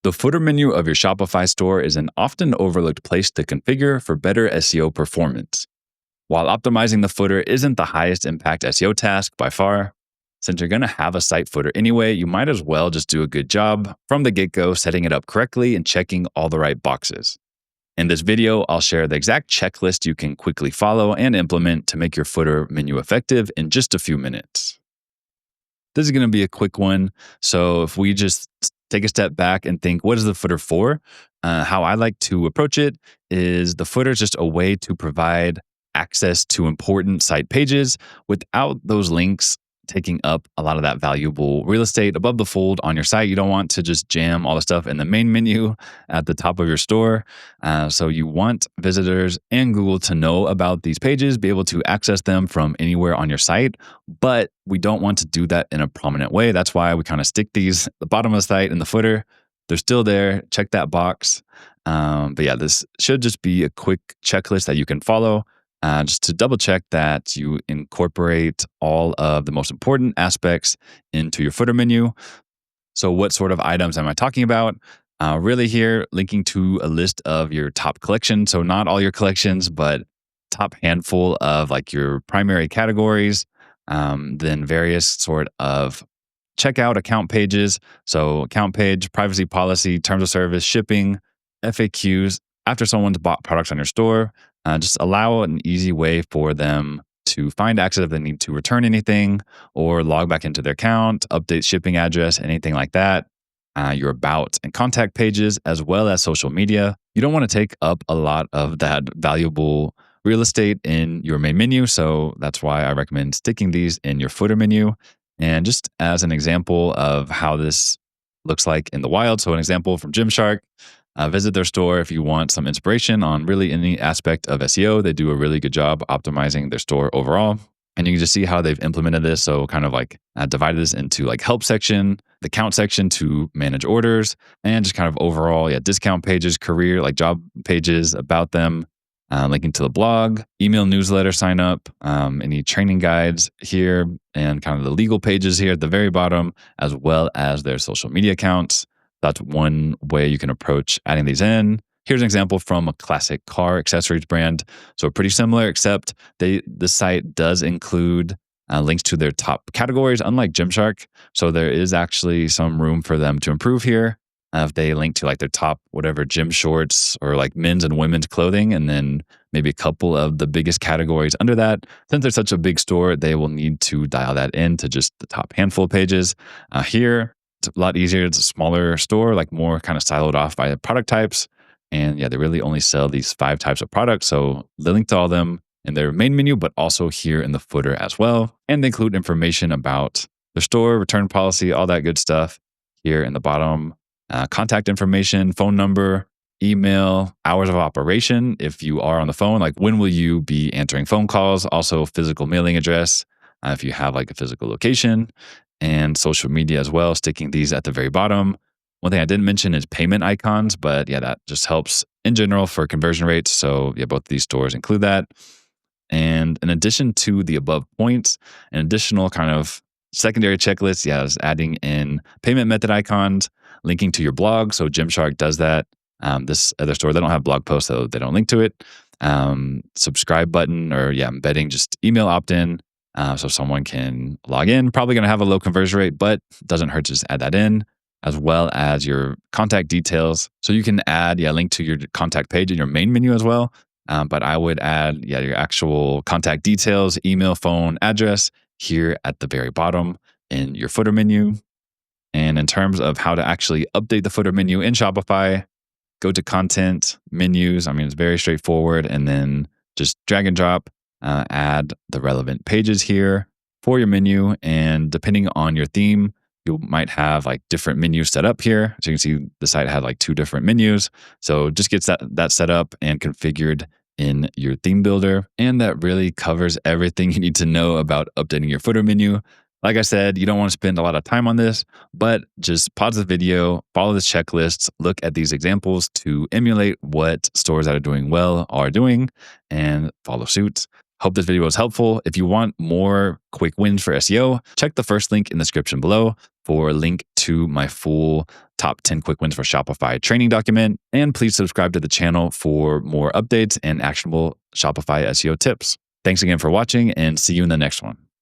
The footer menu of your Shopify store is an often overlooked place to configure for better SEO performance. While optimizing the footer isn't the highest impact SEO task by far, since you're going to have a site footer anyway, you might as well just do a good job from the get-go, setting it up correctly and checking all the right boxes. In this video, I'll share the exact checklist you can quickly follow and implement to make your footer menu effective in just a few minutes. This is going to be a quick one. So if we just take a step back and think, what is the footer for? How I like to approach it is the footer is just a way to provide access to important site pages without those links taking up a lot of that valuable real estate above the fold on your site. You don't want to just jam all the stuff in the main menu at the top of your store. So you want visitors and Google to know about these pages, be able to access them from anywhere on your site, but we don't want to do that in a prominent way. That's why we kind of stick these at the bottom of the site in the footer. They're still there. Check that box. But yeah, this should just be a quick checklist that you can follow. Just to double check that you incorporate all of the most important aspects into your footer menu. So what sort of items am I talking about? Really here, linking to a list of your top collection. So not all your collections, but top handful of like your primary categories. Then various sort of checkout account pages. So account page, privacy policy, terms of service, shipping, FAQs. After someone's bought products on your store, just allow an easy way for them to find access if they need to return anything or log back into their account, update shipping address, anything like that. Your about and contact pages, as well as social media. You don't want to take up a lot of that valuable real estate in your main menu. So that's why I recommend sticking these in your footer menu. And just as an example of how this looks like in the wild. So an example from Gymshark. Visit their store if you want some inspiration on really any aspect of SEO. They do a really good job optimizing their store overall. And you can just see how they've implemented this. So kind of like divided this into like help section, the count section to manage orders, and just kind of overall, discount pages, career, like job pages about them, linking to the blog, email newsletter sign up, any training guides here, and kind of the legal pages here at the very bottom, as well as their social media accounts. That's one way you can approach adding these in. Here's an example from a classic car accessories brand. So pretty similar, except the site does include links to their top categories, unlike Gymshark. So there is actually some room for them to improve here. If they link to like their top, whatever, gym shorts or like men's and women's clothing, and then maybe a couple of the biggest categories under that. Since they're such a big store, they will need to dial that in to just the top handful of pages. Here, it's a lot easier. It's a smaller store, like more kind of siloed off by the product types. And they really only sell these 5 types of products. So they link to all of them in their main menu, but also here in the footer as well. And they include information about the store, return policy, all that good stuff here in the bottom. Contact information, phone number, email, hours of operation. If you are on the phone, like when will you be answering phone calls? Also physical mailing address, if you have like a physical location. And social media as well, sticking these at the very bottom. One thing I didn't mention is payment icons, but that just helps in general for conversion rates. So both of these stores include that. And in addition to the above points, an additional kind of secondary checklist, is adding in payment method icons, linking to your blog. So Gymshark does that. This other store, they don't have blog posts, so they don't link to it. Subscribe button or embedding just email opt-in. So someone can log in, probably going to have a low conversion rate, but doesn't hurt to just add that in, as well as your contact details. So you can add, link to your contact page in your main menu as well. But I would add, your actual contact details, email, phone, address here at the very bottom in your footer menu. And in terms of how to actually update the footer menu in Shopify, go to content, menus. It's very straightforward. And then just drag and drop. Add the relevant pages here for your menu. And depending on your theme, you might have like different menus set up here. So you can see the site had like 2 different menus. So just gets that set up and configured in your theme builder. And that really covers everything you need to know about updating your footer menu. Like I said, you don't want to spend a lot of time on this, but just pause the video, follow this checklist, look at these examples to emulate what stores that are doing well are doing, and follow suit. Hope this video was helpful. If you want more quick wins for SEO, check the first link in the description below for a link to my full top 10 quick wins for Shopify training document. And please subscribe to the channel for more updates and actionable Shopify SEO tips. Thanks again for watching, and see you in the next one.